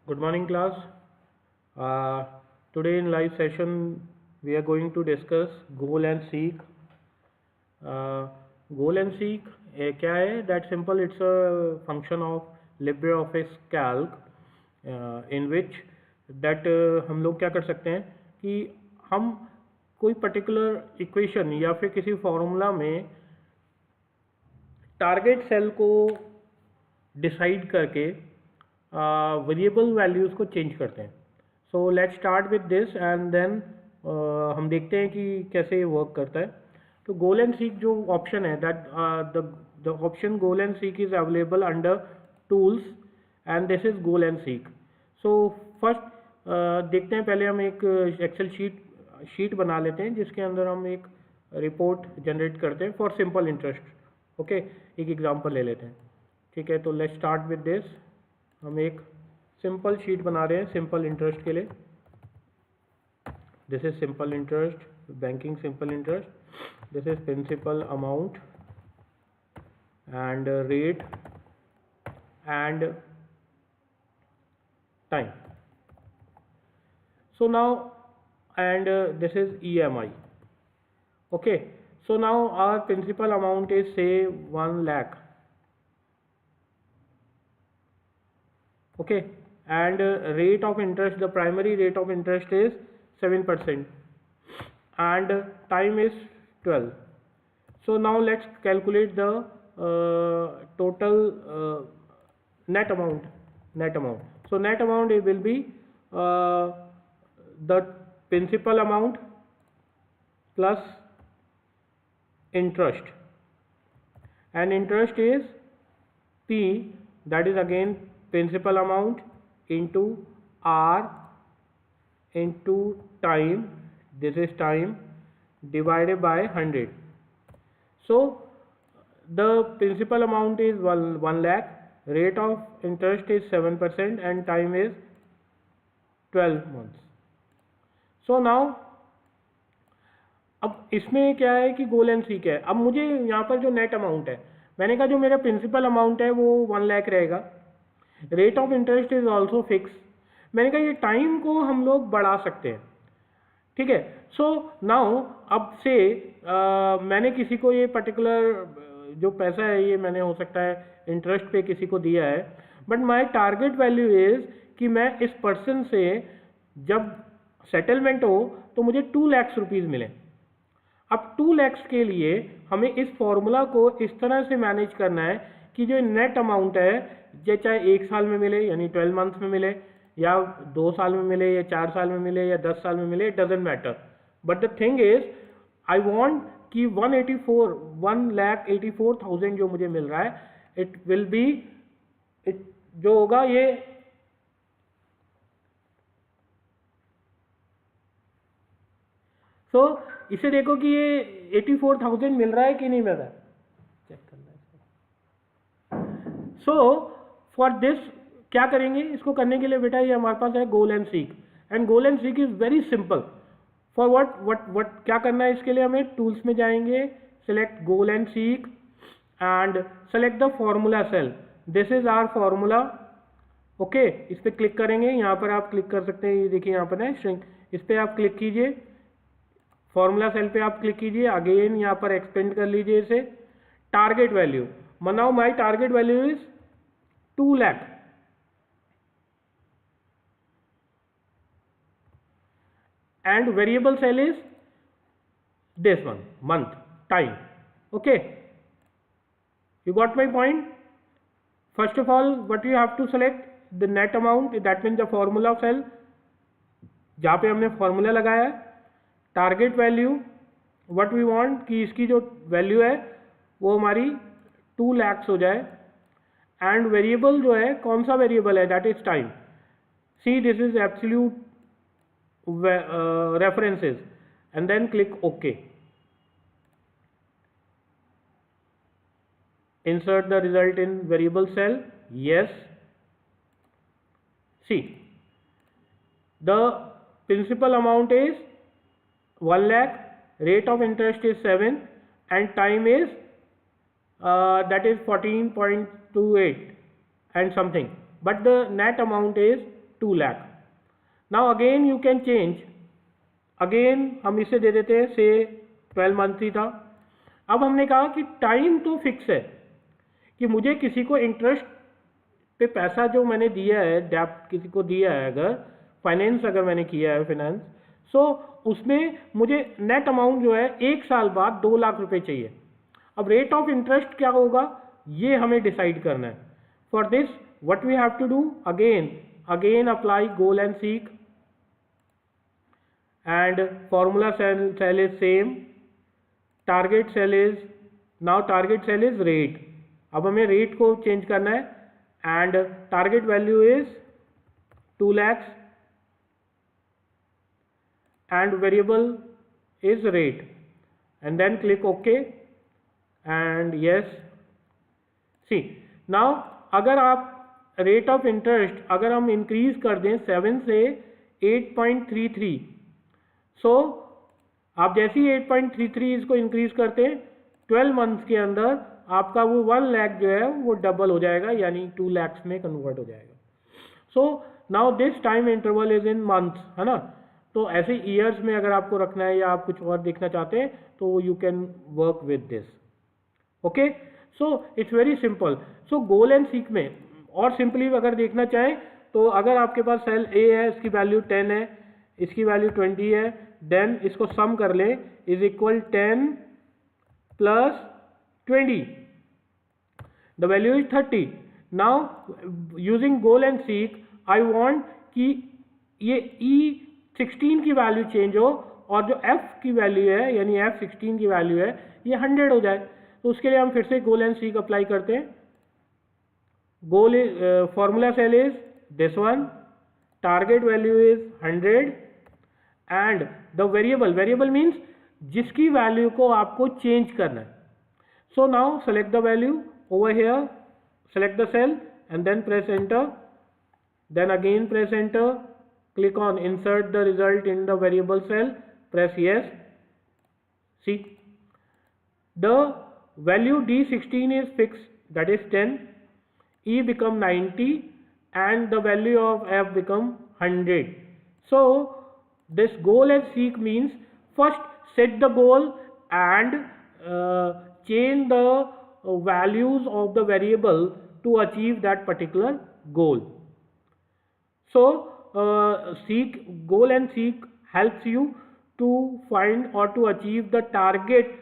Good morning, class. Uh, Today in live session, we are going to discuss goal and seek. Uh, Goal and seek क्या है? That simple. It's a function of LibreOffice Calc, in which that हम लोग क्या कर सकते हैं कि हम कोई पर्टिकुलर इक्वेशन या फिर किसी फॉर्मूला में टारगेट सेल को डिसाइड करके वेरिएबल वैल्यूज़ को चेंज करते हैं. So let's start with this and then हम देखते हैं कि कैसे ये वर्क करता है. तो गोल एंड सीक जो ऑप्शन है that the option goal and seek is available under tools and this is goal and seek. So first देखते हैं, पहले हम एक एक्सेल शीट बना लेते हैं जिसके अंदर हम एक रिपोर्ट जनरेट करते हैं फॉर सिंपल इंटरेस्ट. ओके, एक एग्जांपल ले लेते हैं. ठीक है, तो लेट्स स्टार्ट विद दिस. हम एक सिंपल शीट बना रहे हैं सिंपल इंटरेस्ट के लिए. This is simple interest, banking simple interest. This is principal amount and rate and time. So now, and this is EMI. Okay, so now our principal amount is say 1 lakh. Okay, and rate of interest, the primary rate of interest is 7% and time is 12. So now let's calculate the total net amount. So net amount it will be the principal amount plus interest, and interest is P, that is again principal amount into R into time, this is time, divided by 100. So the principal amount is 1 lakh, rate of interest is 7% and time is 12 months. So now अब इसमें क्या है कि गोल and seek है. अब मुझे यहाँ पर जो नेट अमाउंट है, मैंने कहा जो मेरा प्रिंसिपल अमाउंट है वो 1 लाख रहेगा. Rate of interest is also fix. मैंने कहा ये टाइम को हम लोग बढ़ा सकते हैं. ठीक है, सो नाउ अब से मैंने किसी को ये पर्टिकुलर जो पैसा है ये मैंने हो सकता है इंटरेस्ट पे किसी को दिया है, but my target value is कि मैं इस पर्सन से जब सेटलमेंट हो तो मुझे 2 लाख रुपीज़ मिले. अब 2 लाख के लिए हमें इस फॉर्मूला को इस तरह से मैनेज करना है कि जो नेट अमाउंट है ये चाहे 1 साल में मिले यानी 12 मंथ में मिले, या 2 साल में मिले, या 4 साल में मिले, या 10 साल में मिले, it doesn't matter. But the thing is I want कि 1,84,000 जो मुझे मिल रहा है इट विल बी, इट जो होगा ये तो इसे देखो कि ये 84,000 मिल रहा है कि नहीं मिल रहा है, चेक करना है. सो फॉर दिस क्या करेंगे, इसको करने के लिए बेटा ये हमारे पास है goal and seek. And goal and seek is very simple. For what क्या करना है इसके लिए, हमें टूल्स में जाएंगे, select goal and seek and select the formula cell. This is our formula. Okay, इस पर क्लिक करेंगे. यहाँ पर आप क्लिक कर सकते हैं, ये देखिए यहाँ पर है श्रिंक, इस पर आप क्लिक कीजिए. फॉर्मूला सेल पे आप क्लिक कीजिए, अगेन यहाँ पर एक्सपेंड कर लीजिए इसे. टारगेट वैल्यू, मनाओ my target value is 2 lakh and variable cell is this one, month, time. Okay, you got my point. First of all what you have to select the net amount, that means the formula cell जहाँ पे हमने formula लगाया है. Target value what we want कि इसकी जो value है वो हमारी 2 लाख हो जाए. एंड वेरिएबल जो है कौन सा वेरिएबल है, that is time. See this is absolute references and then click okay. Insert the result in variable cell. Yes, see the principal amount is 1 lakh, rate of interest is 7 and time is that is 14.28 and something, but the net amount is 2 lakh. Now again you can change, again हम इसे दे देते हैं से 12 month ही था। अब हमने कहा कि टाइम तो फिक्स है कि मुझे किसी को इंटरेस्ट पे पैसा जो मैंने दिया है, डेप्ट किसी को दिया है, अगर फाइनेंस अगर मैंने किया है फाइनेंस, सो उसमें मुझे नेट अमाउंट जो है 1 साल बाद 2 लाख रुपए चाहिए। अब रेट ऑफ इंटरेस्ट क्या होगा ये हमें डिसाइड करना है। For this what we have to do, again apply goal and seek and formula cell is same, target cell is, now target cell is rate। अब हमें रेट को चेंज करना है and target value is 2 lakhs and variable is rate and then click OK and yes। see now अगर आप rate of interest अगर हम increase कर दें 7 से 8.33, सो आप जैसे ही 8.33 इसको इंक्रीज करते हैं 12 मंथ्स के अंदर आपका वो 1 लाख जो है वो डबल हो जाएगा, यानी 2 lakhs में कन्वर्ट हो जाएगा। So now this time interval is in months, है ना। तो ऐसे ईयर्स में अगर आपको रखना है या आप कुछ और देखना चाहते हैं तो you can work with this. Okay, so it's very simple. So goal and seek में और सिंपली अगर देखना चाहें तो अगर आपके पास सेल ए है, इसकी वैल्यू 10 है, इसकी वैल्यू 20 है, देन इसको सम कर लें, is equal 10 plus 20, the value is 30। Now using goal and seek I want कि ये E16 की वैल्यू चेंज हो और जो F की वैल्यू है यानी F16 की वैल्यू है ये 100 हो जाए। तो उसके लिए हम फिर से गोल एंड सीक अप्लाई करते हैं। Goal is formula cell is this one, target value is 100 and the variable means जिसकी वैल्यू को आपको चेंज करना है। So now select the value over here, select the cell and then press enter, then again press enter, click on insert the result in the variable cell, press yes। see the value D16 is fixed, that is 10, E become 90 and the value of F become 100। so this goal and seek means first set the goal and change the values of the variable to achieve that particular goal। so goal and seek helps you to find or to achieve the target